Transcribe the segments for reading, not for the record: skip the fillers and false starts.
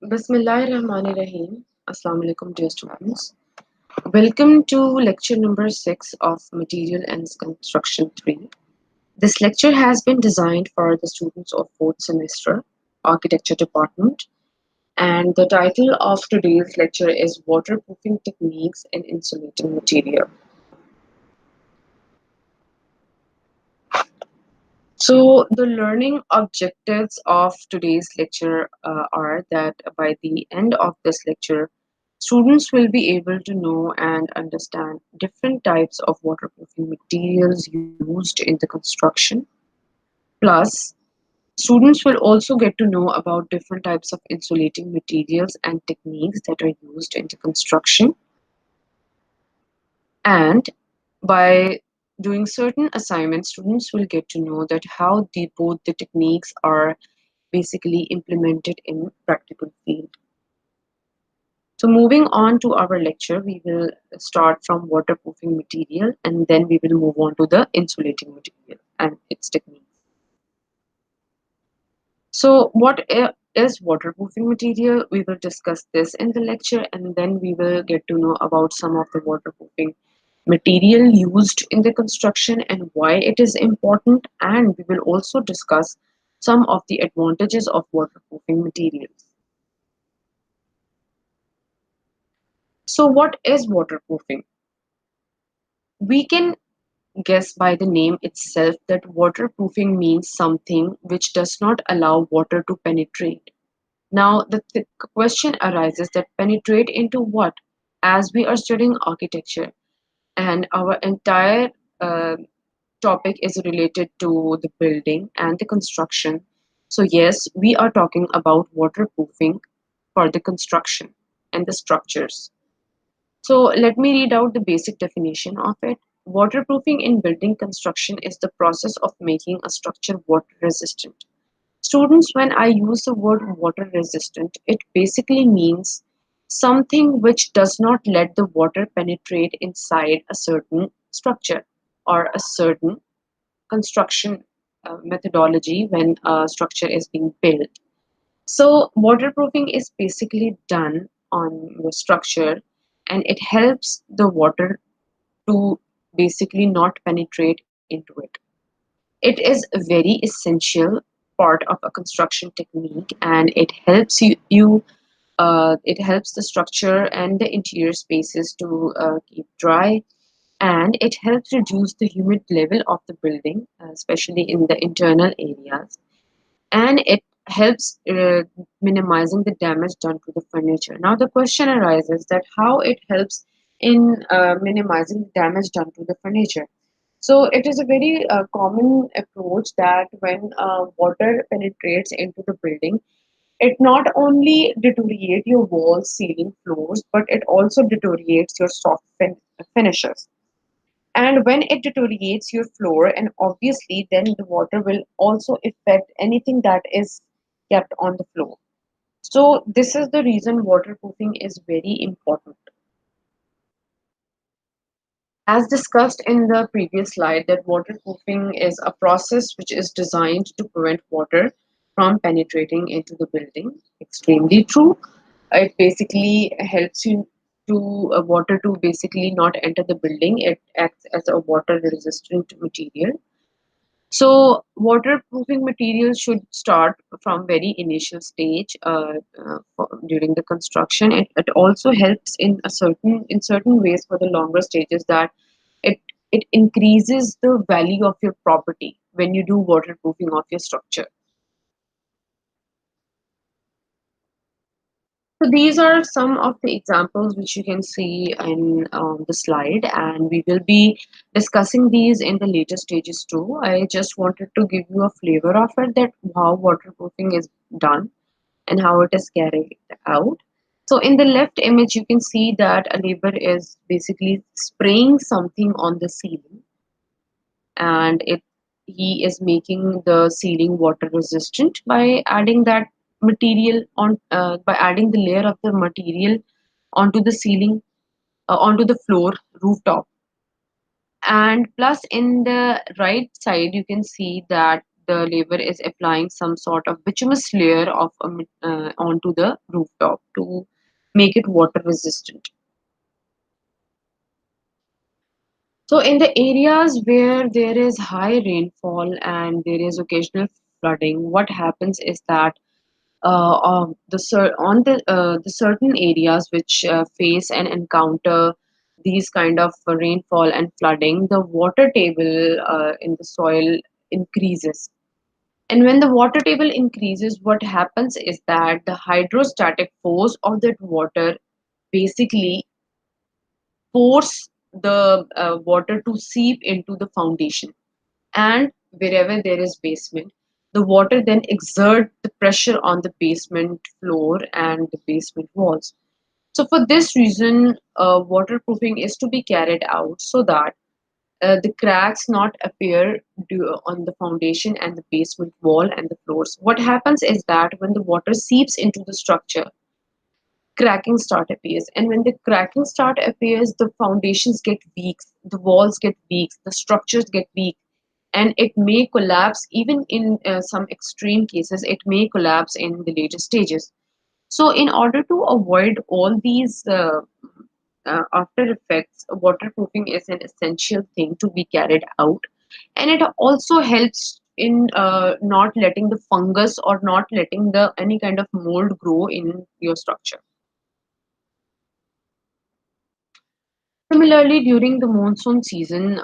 Bismillahirrahmanirrahim. Assalamu alaikum, dear students. Welcome to lecture number 6 of Material and Construction 3. This lecture has been designed for the students of 4th semester, Architecture Department, and the title of today's lecture is Waterproofing Techniques in Insulating Material. So, the learning objectives of today's lecture are that by the end of this lecture, students will be able to know and understand different types of waterproofing materials used in the construction. Plus, students will also get to know about different types of insulating materials and techniques that are used in the construction. And by doing certain assignments, students will get to know that how both the techniques are basically implemented in practical field. So moving on to our lecture, we will start from waterproofing material and then we will move on to the insulating material and its techniques. So is waterproofing material? We will discuss this in the lecture and then we will get to know about some of the waterproofing material used in the construction and why it is important, and we will also discuss some of the advantages of waterproofing materials. So what is waterproofing? We can guess by the name itself that waterproofing means something which does not allow water to penetrate. Now the question arises that penetrate into what? As we are studying architecture and our entire topic is related to the building and the construction. So, yes, we are talking about waterproofing for the construction and the structures. So, let me read out the basic definition of it. Waterproofing in building construction is the process of making a structure water resistant. Students, when I use the word water resistant, it basically means something which does not let the water penetrate inside a certain structure or a certain construction methodology when a structure is being built. So, waterproofing is basically done on the structure and it helps the water to basically not penetrate into it. It is a very essential part of a construction technique and it helps it helps the structure and the interior spaces to keep dry, and it helps reduce the humid level of the building, especially in the internal areas, and it helps minimizing the damage done to the furniture. Now the question arises that how it helps in minimizing the damage done to the furniture. So it is a very common approach that when water penetrates into the building, it not only deteriorates your walls, ceiling, floors, but it also deteriorates your finishes. And when it deteriorates your floor, and obviously then the water will also affect anything that is kept on the floor. So this is the reason waterproofing is very important. As discussed in the previous slide, that waterproofing is a process which is designed to prevent water from penetrating into the building. Extremely true. It basically helps you to water to basically not enter the building. It acts as a water resistant material. So waterproofing materials should start from very initial stage during the construction. It also helps in certain ways for the longer stages, that it it increases the value of your property when you do waterproofing of your structure. So these are some of the examples which you can see in the slide, and we will be discussing these in the later stages too. I just wanted to give you a flavor of it, that how waterproofing is done and how it is carried out. So in the left image, you can see that a labor is basically spraying something on the ceiling, and it he is making the ceiling water resistant by adding that material on by adding the layer of the material onto the ceiling, onto the floor rooftop. And plus in the right side you can see that the labour is applying some sort of bituminous layer of onto the rooftop to make it water resistant. So, in the areas where there is high rainfall and there is occasional flooding, what happens is that on the certain areas which face and encounter these kind of rainfall and flooding, the water table in the soil increases. And when the water table increases, what happens is that the hydrostatic force of that water basically force the water to seep into the foundation. And wherever there is basement, the water then exert the pressure on the basement floor and the basement walls. So for this reason, waterproofing is to be carried out so that the cracks not appear on the foundation and the basement wall and the floors. What happens is that when the water seeps into the structure, cracking start appears, and when the cracking start appears, the foundations get weak, the walls get weak, the structures get weak, and it may collapse. Even in some extreme cases, it may collapse in the later stages. So in order to avoid all these after effects, waterproofing is an essential thing to be carried out, and it also helps in not letting the fungus or not letting the any kind of mold grow in your structure. Similarly, during the monsoon season,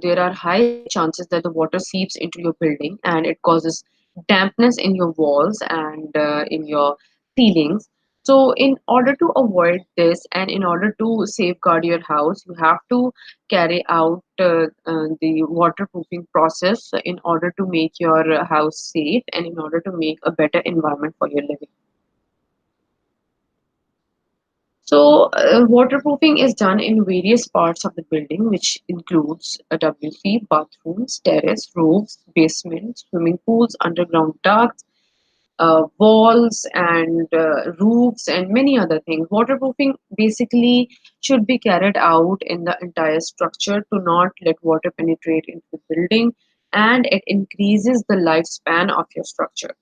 there are high chances that the water seeps into your building and it causes dampness in your walls and in your ceilings. So, in order to avoid this and in order to safeguard your house, you have to carry out the waterproofing process in order to make your house safe and in order to make a better environment for your living. So, waterproofing is done in various parts of the building, which includes a WC, bathrooms, terrace, roofs, basements, swimming pools, underground ducts, walls, and roofs, and many other things. Waterproofing basically should be carried out in the entire structure to not let water penetrate into the building, and it increases the lifespan of your structure.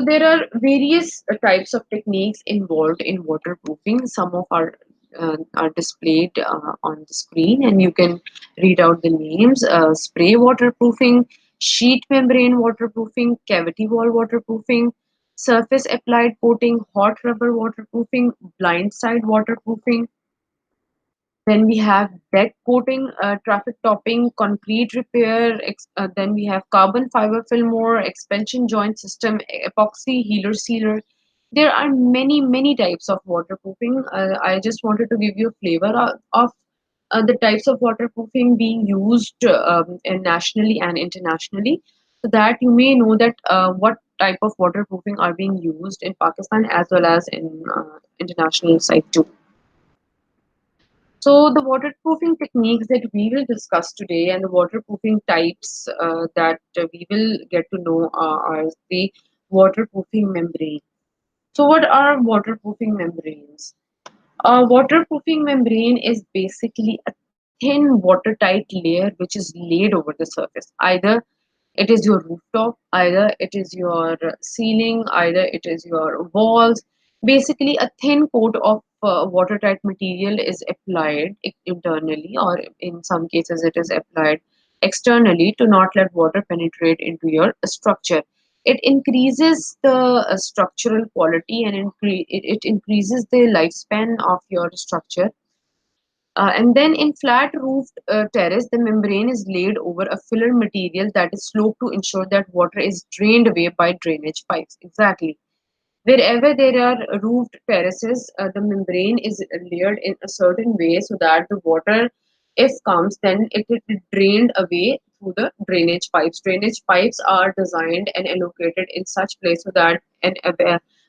So there are various types of techniques involved in waterproofing. Some of are displayed on the screen, and you can read out the names: spray waterproofing, sheet membrane waterproofing, cavity wall waterproofing, surface applied coating, hot rubber waterproofing, blind side waterproofing. Then we have deck coating, traffic topping, concrete repair. Then we have carbon fiber fillmore, expansion joint system, epoxy healer sealer. There are many, many types of waterproofing. I just wanted to give you a flavor of the types of waterproofing being used nationally and internationally, so that you may know that what type of waterproofing are being used in Pakistan as well as in international side too. So, the waterproofing techniques that we will discuss today and the waterproofing types that we will get to know are the waterproofing membrane. So, what are waterproofing membranes? A waterproofing membrane is basically a thin watertight layer which is laid over the surface. Either it is your rooftop, either it is your ceiling, either it is your walls. Basically, a thin coat of watertight material is applied internally, or in some cases, it is applied externally to not let water penetrate into your structure. It increases the structural quality and it increases the lifespan of your structure. And then in flat roofed terrace, the membrane is laid over a filler material that is sloped to ensure that water is drained away by drainage pipes. Exactly. Wherever there are roofed terraces, the membrane is layered in a certain way so that the water, if comes, then it is drained away through the drainage pipes. Drainage pipes are designed and allocated in such place so that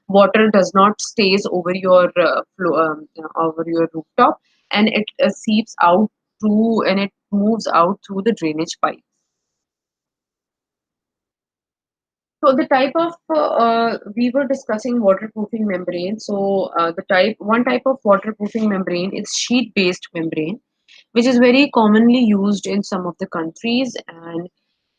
water does not stays over your over your rooftop, and it seeps out through and it moves out through the drainage pipe. So the type of we were discussing waterproofing membrane. So the type one type of waterproofing membrane is sheet-based membrane, which is very commonly used in some of the countries, and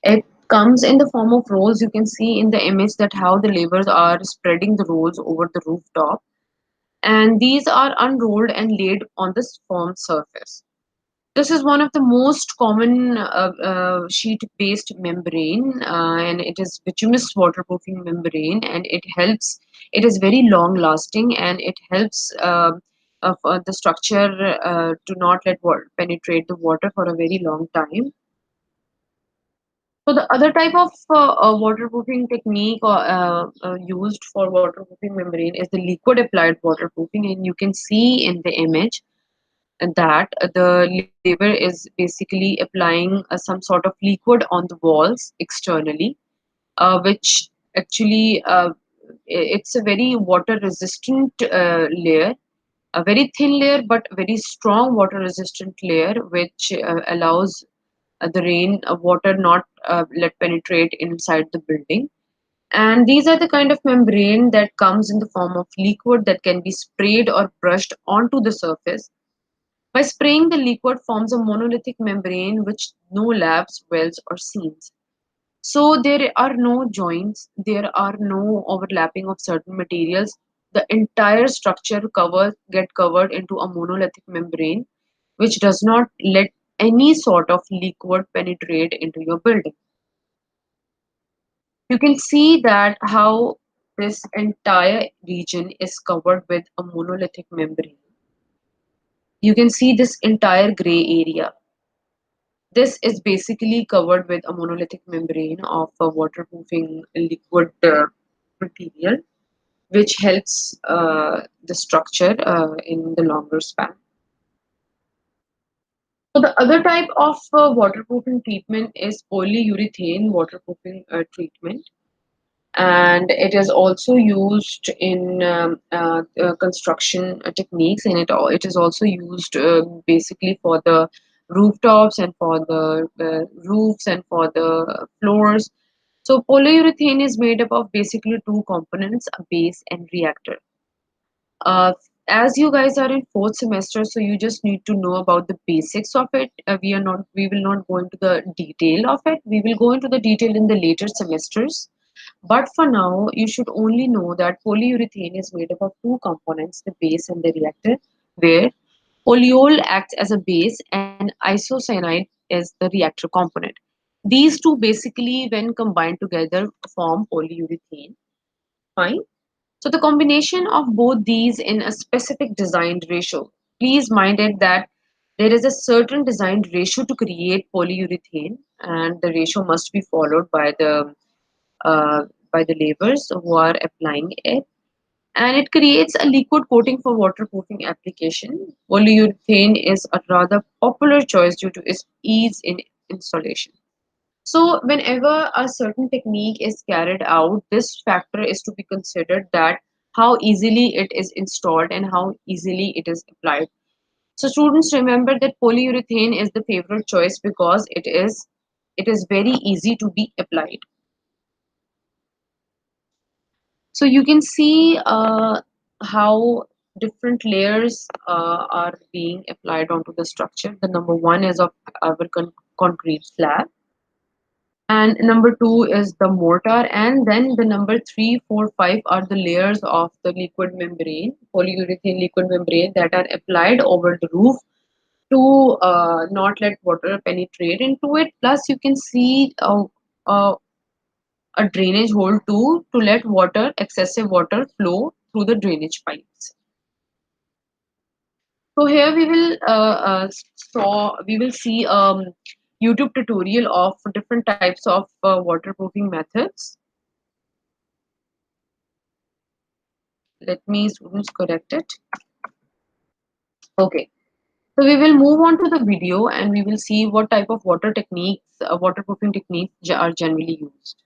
it comes in the form of rolls. You can see in the image that how the laborers are spreading the rolls over the rooftop, and these are unrolled and laid on the firm surface. This is one of the most common sheet-based membrane, and it is bituminous waterproofing membrane, and it helps. It is very long-lasting, and it helps of the structure to not let water penetrate the water for a very long time. So the other type of waterproofing technique used for waterproofing membrane is the liquid applied waterproofing, and you can see in the image that the labor is basically applying some sort of liquid on the walls externally, which actually it's a very water resistant layer, a very thin layer but very strong water resistant layer, which allows the rain water not let penetrate inside the building. And these are the kind of membrane that comes in the form of liquid that can be sprayed or brushed onto the surface. By spraying, the liquid forms a monolithic membrane which no laps, wells, or seams. So there are no joints, there are no overlapping of certain materials. The entire structure get covered into a monolithic membrane, which does not let any sort of liquid penetrate into your building. You can see that how this entire region is covered with a monolithic membrane. You can see this entire gray area. This is basically covered with a monolithic membrane of a waterproofing liquid material, which helps the structure in the longer span. So the other type of waterproofing treatment is polyurethane waterproofing treatment, and it is also used in construction techniques, and it is also used basically for the rooftops and for the roofs and for the floors. So polyurethane is made up of basically two components, a base and reactor. uh, as you guys are in fourth semester, so you just need to know about the basics of it. We will not go into the detail of it. We will go into the detail in the later semesters, but for now, you should only know that polyurethane is made up of two components, the base and the reactor, where polyol acts as a base and isocyanide is the reactor component. These two basically, when combined together, form polyurethane. Fine. So the combination of both these in a specific designed ratio. Please mind it that there is a certain designed ratio to create polyurethane, and the ratio must be followed uh, by the laborers who are applying it, and it creates a liquid coating for waterproofing application. Polyurethane is a rather popular choice due to its ease in installation. So whenever a certain technique is carried out, this factor is to be considered, that how easily it is installed and how easily it is applied. So students, remember that polyurethane is the favorite choice because it is very easy to be applied. So you can see how different layers are being applied onto the structure. The number one is of our concrete slab, and number two is the mortar, and then the number three, four, five are the layers of the liquid membrane, polyurethane liquid membrane, that are applied over the roof to not let water penetrate into it. Plus, you can see a a drainage hole too, to let excessive water flow through the drainage pipes. So here we will see YouTube tutorial of different types of waterproofing methods. Let me students correct it. Okay. So we will move on to the video and we will see what type of waterproofing techniques are generally used.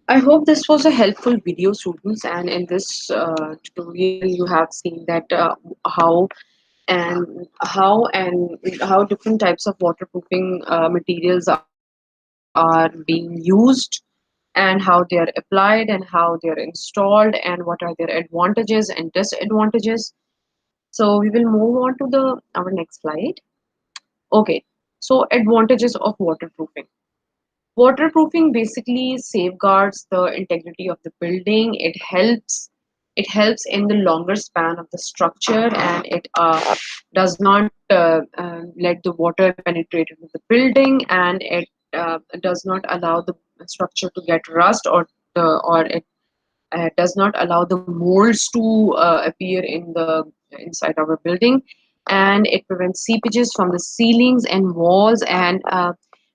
I hope this was a helpful video, students. And in this tutorial, you have seen that how and how different types of waterproofing materials are available are being used and how they are applied and how they are installed and what are their advantages and disadvantages. So we will move on to the our next slide. Okay, so advantages of waterproofing. Waterproofing basically safeguards the integrity of the building. It helps in the longer span of the structure, and it does not let the water penetrate into the building, and it does not allow the structure to get rust, or it does not allow the molds to appear in the inside our building, and it prevents seepages from the ceilings and walls. And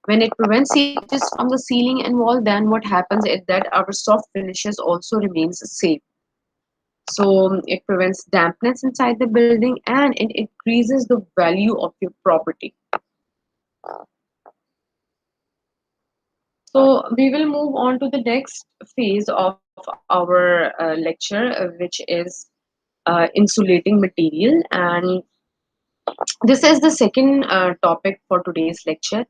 when it prevents seepages from the ceiling and wall, then what happens is that our soft finishes also remains safe. So it prevents dampness inside the building, and it increases the value of your property. So we will move on to the next phase of our lecture, which is insulating material. And this is the second topic for today's lecture.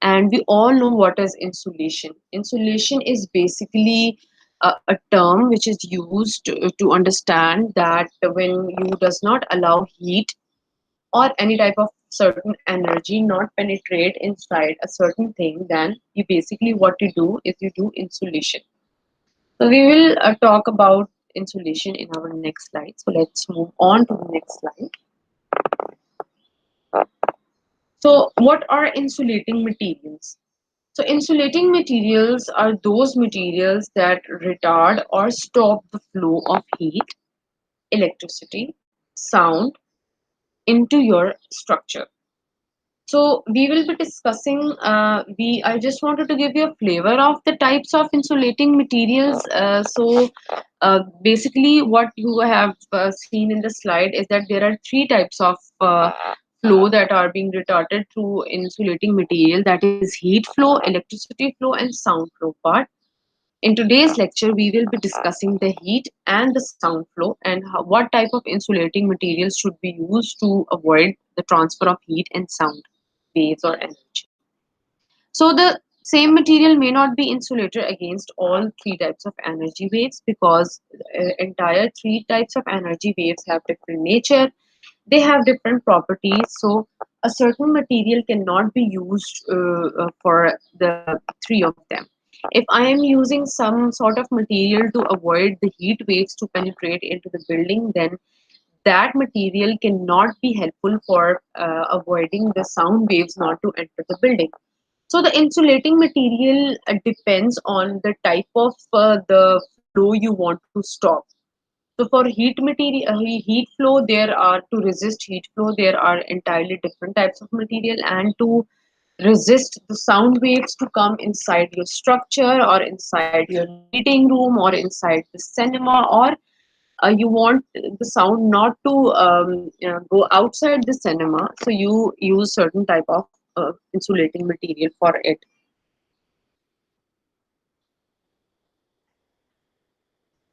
And we all know what is insulation. Insulation is basically a term which is used to understand that when you does not allow heat or any type of certain energy not penetrate inside a certain thing, then you basically what you do is you do insulation. So we will talk about insulation in our next slide. So let's move on to the next slide. So what are insulating materials? So insulating materials are those materials that retard or stop the flow of heat, electricity, sound into your structure. So we will be discussing. I just wanted to give you a flavor of the types of insulating materials. Basically, what you have seen in the slide is that there are three types of flow that are being retarded through insulating material. That is heat flow, electricity flow, and sound flow part. In today's lecture, we will be discussing the heat and the sound flow, and what type of insulating materials should be used to avoid the transfer of heat and sound waves or energy. So the same material may not be insulated against all three types of energy waves, because entire three types of energy waves have different nature. They have different properties. So a certain material cannot be used for the three of them. If I am using some sort of material to avoid the heat waves to penetrate into the building, then that material cannot be helpful for avoiding the sound waves not to enter the building. So the insulating material depends on the type of the flow you want to stop. So for heat material, heat flow, there are to resist heat flow, there are entirely different types of material, and to resist the sound waves to come inside your structure or inside your meeting room or inside the cinema, or you want the sound not to go outside the cinema, so you use certain type of insulating material for it.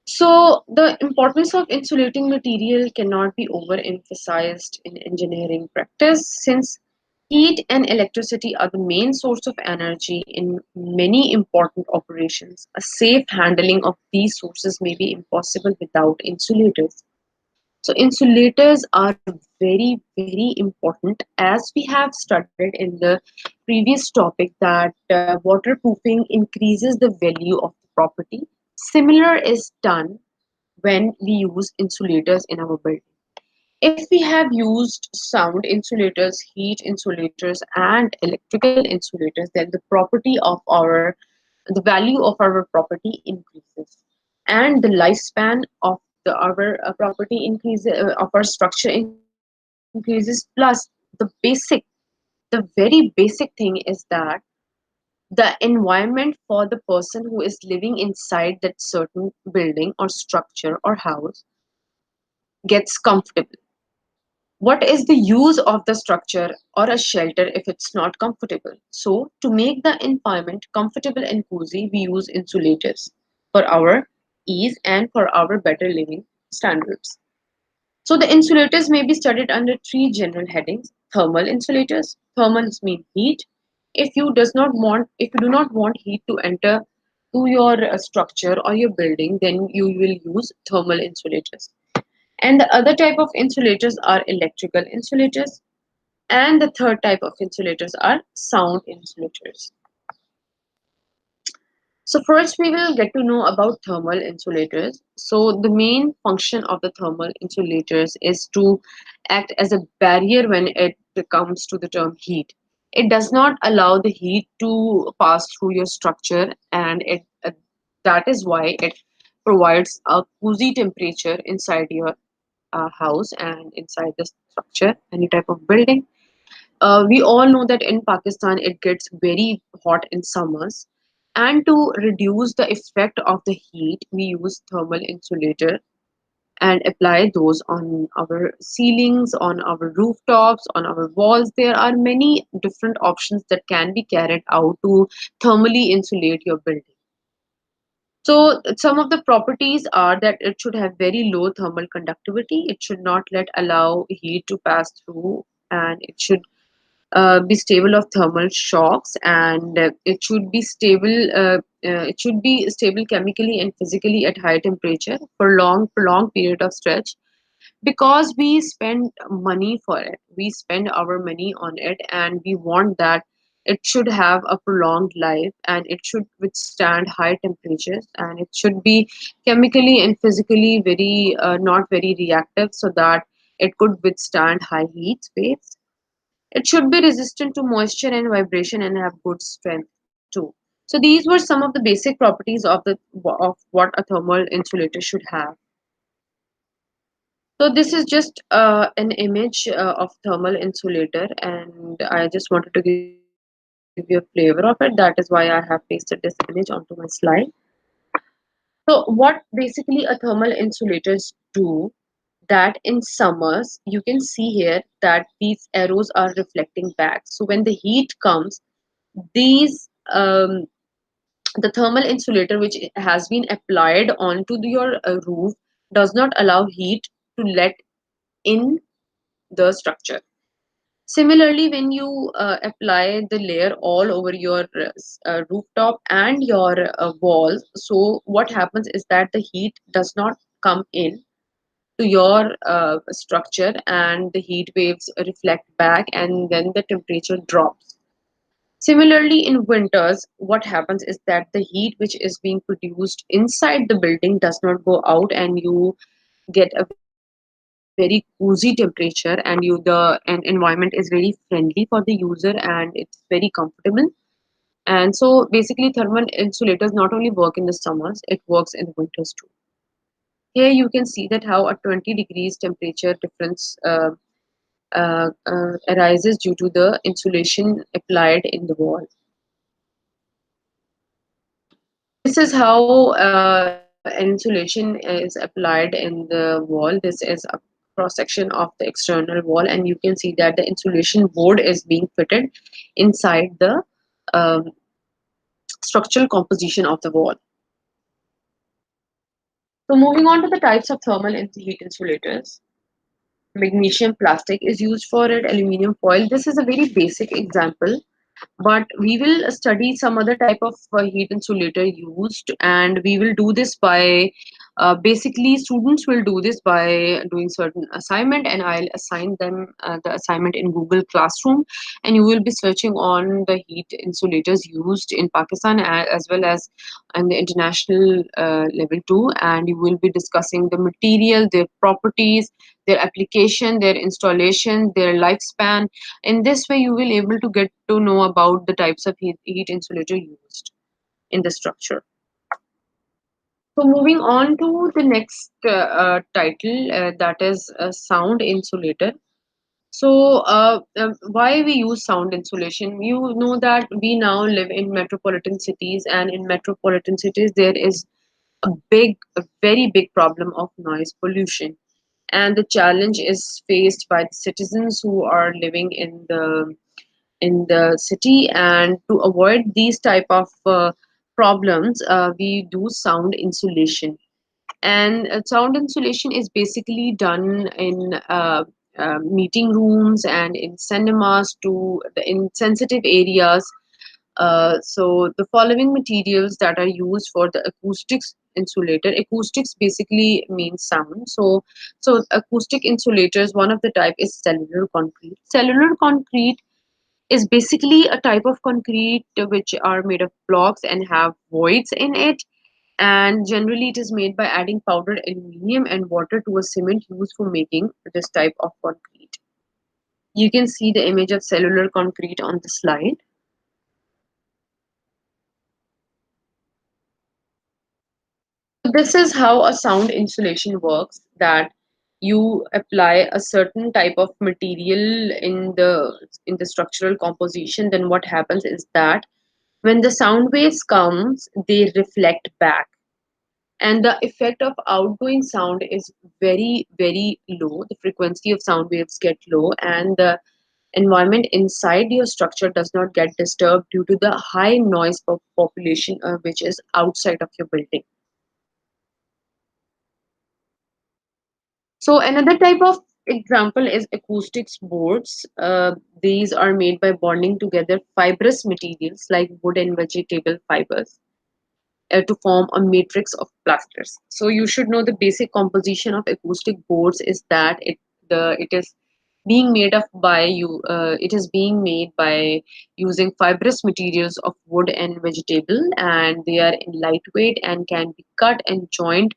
So, the importance of insulating material cannot be overemphasized in engineering practice, since heat and electricity are the main source of energy in many important operations. A safe handling of these sources may be impossible without insulators. So, insulators are very, very important, as we have studied in the previous topic that waterproofing increases the value of the property. Similar is done when we use insulators in our building. If we have used sound insulators, heat insulators, and electrical insulators, then the value of our property increases, and the lifespan of our property increases, of our structure increases. Plus, the basic, the very basic thing is that the environment for the person who is living inside that certain building or structure or house gets comfortable. What is the use of the structure or a shelter if it's not comfortable? So, to make the environment comfortable and cozy, we use insulators for our ease and for our better living standards. So, the insulators may be studied under three general headings: thermal insulators, thermals mean heat, If you do not want heat to enter to your structure or your building, then you will use thermal insulators. And the other type of insulators are electrical insulators, and the third type of insulators are sound insulators. So first we will get to know about thermal insulators. So the main function of the thermal insulators is to act as a barrier when it comes to the term heat. It does not allow the heat to pass through your structure, and that is why it provides a cozy temperature inside your house and inside the structure, any type of building. We all know that in Pakistan it gets very hot in summers, and to reduce the effect of the heat, we use thermal insulator and apply those on our ceilings, on our rooftops, on our walls. There are many different options that can be carried out to thermally insulate your building. So some of the properties are that it should have very low thermal conductivity. It should not let allow heat to pass through, and it should be stable of thermal shocks, and it should be stable. It should be stable chemically and physically at high temperature for long prolonged period of stretch, because we spend money for it. We spend our money on it, and we want that it should have a prolonged life, and it should withstand high temperatures, and it should be chemically and physically very not very reactive, so that it could withstand high heat waves. It should be resistant to moisture and vibration and have good strength too. So these were some of the basic properties of what a thermal insulator should have. So this is just an image of thermal insulator, and I just wanted to give you a flavor of it. That is why I have pasted this image onto my slide. So what basically a thermal insulators do, that in summers you can see here that these arrows are reflecting back. So when the heat comes, these the thermal insulator which has been applied onto your roof does not allow heat to let in the structure. Similarly, when you apply the layer all over your rooftop and your walls, so what happens is that the heat does not come in to your structure, and the heat waves reflect back, and then the temperature drops. Similarly, in winters, what happens is that the heat which is being produced inside the building does not go out, and you get a very cozy temperature, and environment is very friendly for the user, and it's very comfortable. And so basically thermal insulators not only work in the summers, it works in the winters too. Here you can see that how a 20 degrees temperature difference arises due to the insulation applied in the wall. This is how an insulation is applied in the wall. This is a cross section of the external wall, and you can see that the insulation board is being fitted inside the um, structural composition of the wall. So moving on to the types of thermal and heat insulators. Magnesium plastic is used for it, aluminum foil. This is a very basic example, but we will study some other type of heat insulator used, and we will do this by basically students will do this by doing certain assignment, and I'll assign them the assignment in Google Classroom, and you will be searching on the heat insulators used in Pakistan as well as on the international level too, and you will be discussing the material, their properties, their application, their installation, their lifespan. In this way, you will able to get to know about the types of heat insulator used in the structure. So moving on to the next title, that is sound insulator. So why we use sound insulation? You know that we now live in metropolitan cities, and in metropolitan cities there is a very big problem of noise pollution, and the challenge is faced by the citizens who are living in the city. And to avoid these type of problems, we do sound insulation. And sound insulation is basically done in meeting rooms and in cinemas, to the in sensitive areas, So the following materials that are used for the acoustics insulator. Acoustics basically means sound. So acoustic insulators, one of the type is cellular concrete. Cellular concrete is basically a type of concrete which are made of blocks and have voids in it. And generally, it is made by adding powdered aluminium and water to a cement used for making this type of concrete. You can see the image of cellular concrete on the slide. So this is how a sound insulation works, that you apply a certain type of material in the structural composition. Then what happens is that when the sound waves comes, they reflect back, and the effect of outgoing sound is very low. The frequency of sound waves get low, and the environment inside your structure does not get disturbed due to the high noise population which is outside of your building. So another type of example is acoustics boards. These are made by bonding together fibrous materials like wood and vegetable fibers to form a matrix of plasters. So you should know the basic composition of acoustic boards is that it is being made of by you. It is being made by using fibrous materials of wood and vegetable, and they are in lightweight and can be cut and joined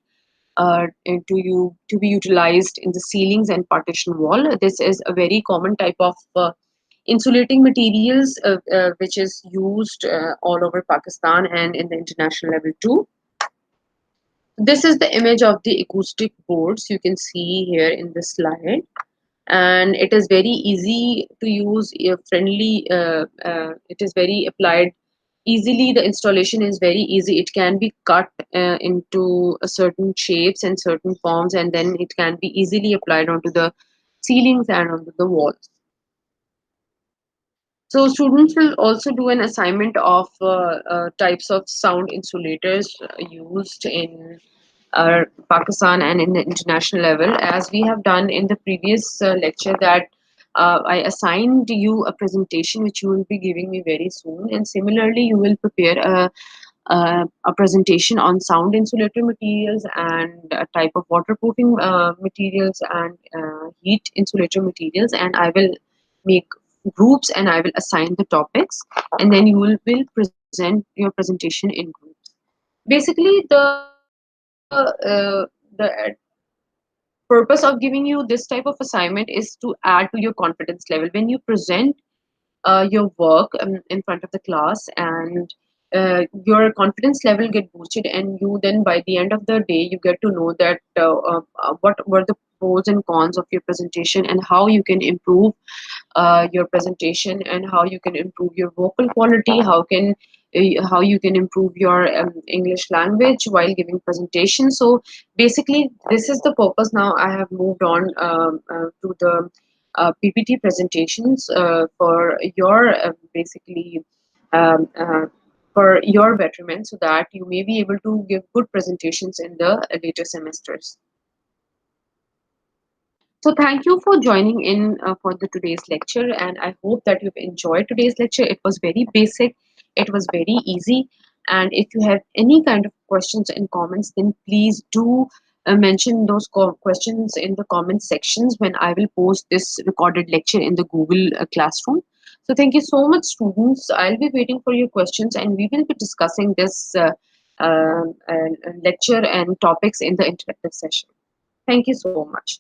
to be utilized in the ceilings and partition wall. This is a very common type of insulating materials which is used all over Pakistan and in the international level too. This is the image of the acoustic boards you can see here in this slide, and it is very easy to use, friendly. It is very applied easily. The installation is very easy. It can be cut into a certain shapes and certain forms, and then it can be easily applied onto the ceilings and onto the walls. So students will also do an assignment of types of sound insulators used in Pakistan and in the international level. As we have done in the previous lecture, that I assigned you a presentation which you will be giving me very soon, and similarly you will prepare a presentation on sound insulator materials and a type of waterproofing materials and heat insulator materials, and I will make groups and I will assign the topics, and then you will present your presentation in groups. Basically, the purpose of giving you this type of assignment is to add to your confidence level when you present your work in front of the class, and your confidence level get boosted, and you then by the end of the day you get to know that what were the pros and cons of your presentation and how you can improve your presentation and how you can improve your vocal quality, how you can improve your English language while giving presentations. So basically this is the purpose. Now I have moved on to the PPT presentations for your basically um, uh, for your betterment, so that you may be able to give good presentations in the later semesters. So thank you for joining in for the today's lecture, and I hope that you've enjoyed today's lecture. It was very basic, it was very easy, and if you have any kind of questions and comments, then please do mention those questions in the comment sections when I will post this recorded lecture in the Google Classroom. So thank you so much, students. I'll be waiting for your questions, and we will be discussing this lecture and topics in the interactive session. Thank you so much.